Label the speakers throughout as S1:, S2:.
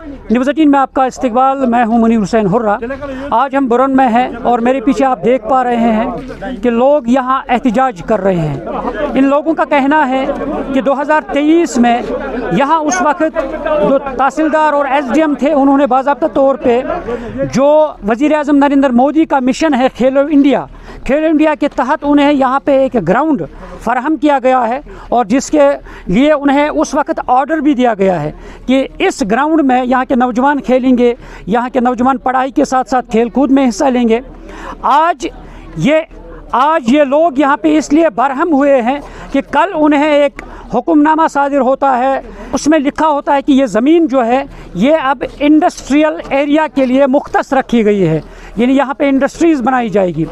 S1: News 18 में आपका इस्तकबाल। मैं हूं मुनीर हुसैन हुर्रा। आज हम बुरन में हैं और मेरे पीछे आप देख पा रहे हैं कि लोग यहां एहतजाज कर रहे हैं। इन लोगों का कहना है कि 2023 में यहां उस वक्त जो तहसीलदार और एसडीएम थे, उन्होंने बाज़ाब्ता तौर पे जो वज़ीर आज़म नरेंद्र मोदी का मिशन है खेलो इंडिया के तहत उन्हें यहाँ पे एक ग्राउंड फराहम किया गया है और जिसके लिए उन्हें उस वक्त ऑर्डर भी दिया गया है कि इस ग्राउंड में यहाँ के नौजवान खेलेंगे, यहाँ के नौजवान पढ़ाई के साथ साथ खेल कूद में हिस्सा लेंगे। आज ये लोग यहाँ पे इसलिए बरहम हुए हैं कि कल उन्हें एक हुक्मनामा सादिर होता है, उसमें लिखा होता है कि ये ज़मीन जो है ये अब इंडस्ट्रियल एरिया के लिए मुख्तस रखी गई है, यानी यहाँ पे इंडस्ट्रीज़ बनाई जाएगी।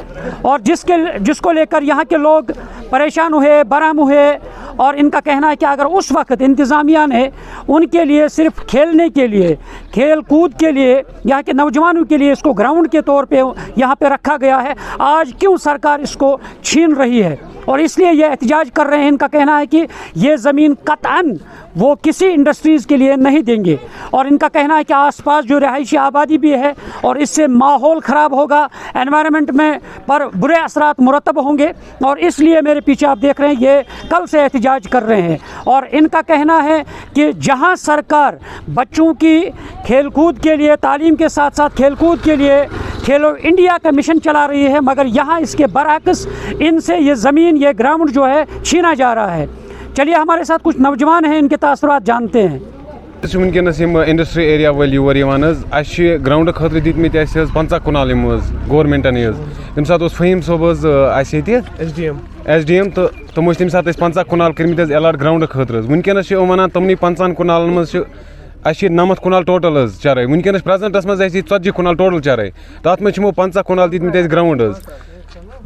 S1: और जिसको लेकर यहाँ के लोग परेशान हुए, बरहम हुए और इनका कहना है कि अगर उस वक्त इंतज़ामिया ने उनके लिए सिर्फ खेलने के लिए, खेल कूद के लिए, यहाँ के नौजवानों के लिए इसको ग्राउंड के तौर पे यहाँ पे रखा गया है, आज क्यों सरकार इसको छीन रही है और इसलिए ये एहतजाज कर रहे हैं। इनका कहना है कि ये ज़मीन कतअन वो किसी इंडस्ट्रीज़ के लिए नहीं देंगे और इनका कहना है कि आसपास जो रहायशी आबादी भी है और इससे माहौल ख़राब होगा, एनवायरनमेंट में पर बुरे असरात मुरतब होंगे और इसलिए मेरे पीछे आप देख रहे हैं ये कल से एहतजाज कर रहे हैं। और इनका कहना है कि जहां सरकार बच्चों की खेलकूद के लिए, तालीम के साथ साथ खेलकूद के लिए खेलो इंडिया का मिशन चला रही है, मगर यहाँ इसके बरअक्स इनसे ये ज़मीन, ये ग्राउंड जो है छीना जा रहा है। चलिए हमारे साथ कुछ नौजवान हैं, इनके तासुरात जानते हैं।
S2: वनकस इंडस्ट्री एरिया वाल योर ग्राउंड खतर दित 50 कुनाल गवर्नमेंटन तम सात फहीम सोब एसडीएम तो तम तम सात 50 कुनाल कर्मित एलाट ग्राउंड खतर। वनकस वन तमन 50 कुनाल मज 90 कुनाल टोटल चराई। वनकस प्रेजेंटस मज 40 कुनाल टोटल चराई, तथ मो 50 कुनाल दित ग्राउंड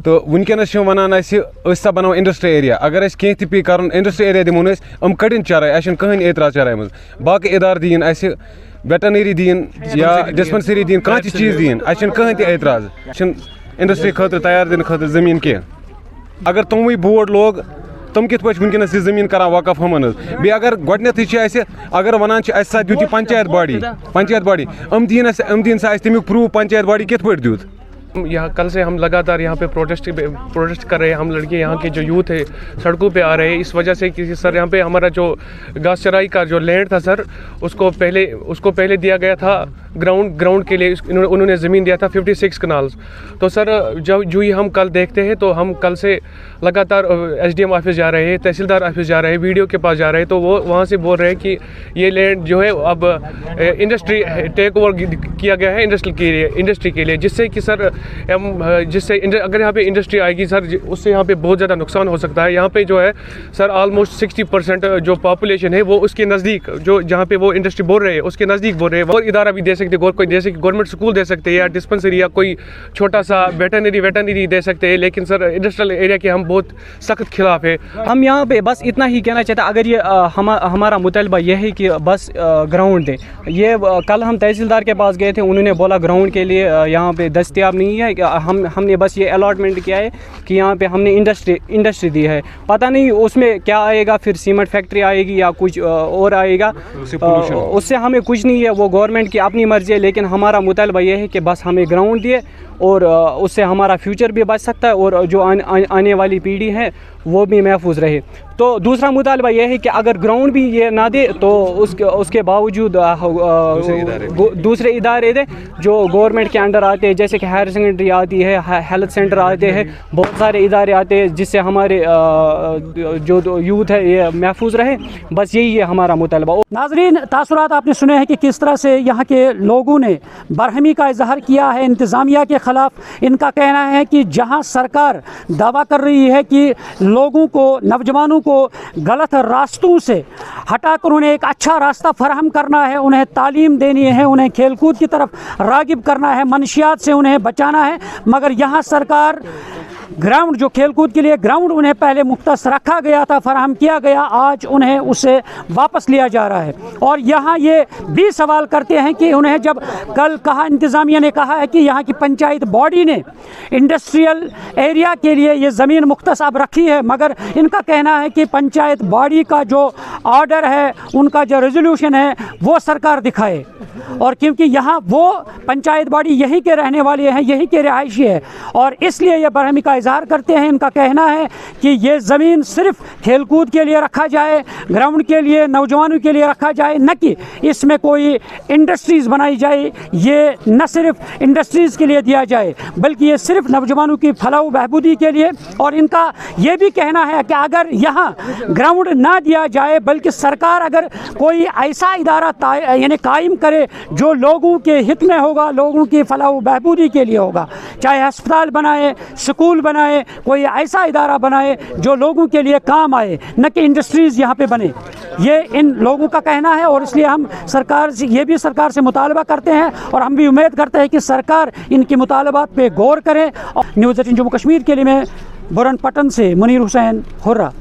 S2: तो वनकस वन सा बनाओ इंडस्ट्री एरिया। अगर कह पे कर इंडस्ट्री एरिया दिमो कड़न चराई, कहन एतराज चराई मज। बाकी इदार दीन वेटनरी दीन या डिस्पेंसरी दीन, कह चीज़ दीन, कहन एतराज इंडस्ट्री खतर तैयार दिन खतर ज़मीन कह। अगर तमवे बोर्ड लोग तम कित वनकस यह ज़मीन कर वकफ हमन बे अगर गडनथ अगर वन दित पंचायत बॉडी अम दीन सा तमिक प्रूफ पंचायत बॉडी कित दुत।
S3: यहाँ कल से हम लगातार यहाँ पे प्रोटेस्ट कर रहे हैं। हम लड़के यहाँ के जो यूथ है सड़कों पे आ रहे हैं इस वजह से कि सर यहाँ पे हमारा जो घास चराई का जो लैंड था सर उसको पहले दिया गया था ग्राउंड के लिए। उन्होंने ज़मीन दिया था 56 कनाल्स। तो सर जो ही हम कल देखते हैं तो हम कल से लगातार एसडीएम ऑफिस जा रहे हैं, तहसीलदार ऑफिस जा रहे हैं, वीडियो के पास जा रहे हैं। तो वो वहाँ से बोल रहे हैं कि ये लैंड जो है अब इंडस्ट्री टेक ओवर किया गया है इंडस्ट्री के लिए, जिससे कि सर अगर यहाँ पे इंडस्ट्री आएगी सर उससे यहाँ पे बहुत ज़्यादा नुकसान हो सकता है। यहाँ पे जो है सर ऑलमोस्ट 60% जो पॉपुलेशन है वो उसके नज़दीक, जो जहाँ पे वो इंडस्ट्री बोल रहे हैं उसके नज़दीक बोल रहे हैं। और इदारा भी दे सकते, कोई दे सकते, गवर्नमेंट स्कूल दे सकते हैं या डिस्पेंसरी या कोई छोटा सा वेटनरी दे सकते हैं, लेकिन सर इंडस्ट्रियल एरिया के हम बहुत सख्त खिलाफ है।
S4: हम यहाँ पे बस इतना ही कहना चाहते हैं, अगर ये हमारा मुतालबा यह है कि बस ग्राउंड दे। ये कल हम तहसीलदार के पास गए थे, उन्होंने बोला ग्राउंड के लिए यहाँ पे दस्तियाब नहीं है। हमने बस ये अलॉटमेंट किया है कि यहाँ पे हमने इंडस्ट्री दी है, पता नहीं उसमें क्या आएगा, फिर सीमेंट फैक्ट्री आएगी या कुछ और आएगा, उससे हमें कुछ नहीं है, वो गवर्नमेंट की अपनी मर्जी है। लेकिन हमारा मुतालबा ये है कि बस हमें ग्राउंड दिए और उससे हमारा फ्यूचर भी बच सकता है और जो आने वाली पीढ़ी है वो भी महफूज रहे। तो दूसरा मुतालबा यह है कि अगर ग्राउंड भी ये ना दे तो उसके बावजूद दूसरे इदारे दे जो गवर्नमेंट के अंडर आते हैं, जैसे कि हायर सेकेंडरी आती है, हेल्थ सेंटर आते हैं, बहुत सारे इदारे आते हैं, जिससे हमारे जो यूथ है ये महफूज रहे। बस यही है हमारा मुतालबा।
S1: नाज़रीन, तासुरात आपने सुने हैं कि किस तरह से यहाँ के लोगों ने बरहमी का इजहार किया है इंतज़ामिया के ख़िलाफ़। इनका कहना है कि जहाँ सरकार दावा कर रही है कि लोगों को, नौजवानों को गलत रास्तों से हटाकर उन्हें एक अच्छा रास्ता फराहम करना है, उन्हें तालीम देनी है, उन्हें खेलकूद की तरफ रागिब करना है, मनशियात से उन्हें बचाना है, मगर यहाँ सरकार ग्राउंड जो खेलकूद के लिए ग्राउंड उन्हें पहले मुख्तस रखा गया था, फराहम किया गया, आज उन्हें उससे वापस लिया जा रहा है। और यहाँ ये भी सवाल करते हैं कि उन्हें जब कल कहा, इंतज़ामिया ने कहा है कि यहाँ की पंचायत बॉडी ने इंडस्ट्रियल एरिया के लिए ये ज़मीन मुख्तस अब रखी है, मगर इनका कहना है कि पंचायत बॉडी का जो ऑर्डर है, उनका जो रेजोल्यूशन है, वो सरकार दिखाए। और क्योंकि यहाँ वो पंचायत बॉडी यहीं के रहने वाले हैं, यहीं के रिहायशी है, और इसलिए ये बरहमी का इजहार करते हैं। इनका कहना है कि ये ज़मीन सिर्फ खेलकूद के लिए रखा जाए, ग्राउंड के लिए, नौजवानों के लिए रखा जाए, न कि इसमें कोई इंडस्ट्रीज़ बनाई जाए। ये न सिर्फ इंडस्ट्रीज़ के लिए दिया जाए, बल्कि ये सिर्फ नौजवानों की फलाह बहबूदी के लिए। और इनका ये भी कहना है कि अगर यहाँ ग्राउंड ना दिया जाए, बल्कि सरकार अगर कोई ऐसा इदारा यानी कायम करे जो लोगों के हित में होगा, लोगों की फलाह बहबूदी के लिए होगा, चाहे अस्पताल बनाए, स्कूल बनाए, कोई ऐसा इदारा बनाए जो लोगों के लिए काम आए, न कि इंडस्ट्रीज़ यहाँ पे बने, ये इन लोगों का कहना है। और इसलिए हम सरकार से ये भी सरकार से मुतालबा करते हैं, और हम भी उम्मीद करते हैं कि सरकार इनके मुतालबात पे गौर करे। न्यूज़ 18 जम्मू कश्मीर के लिए मैं बुरन पटन से मुनीर हुसैन हुर्रा।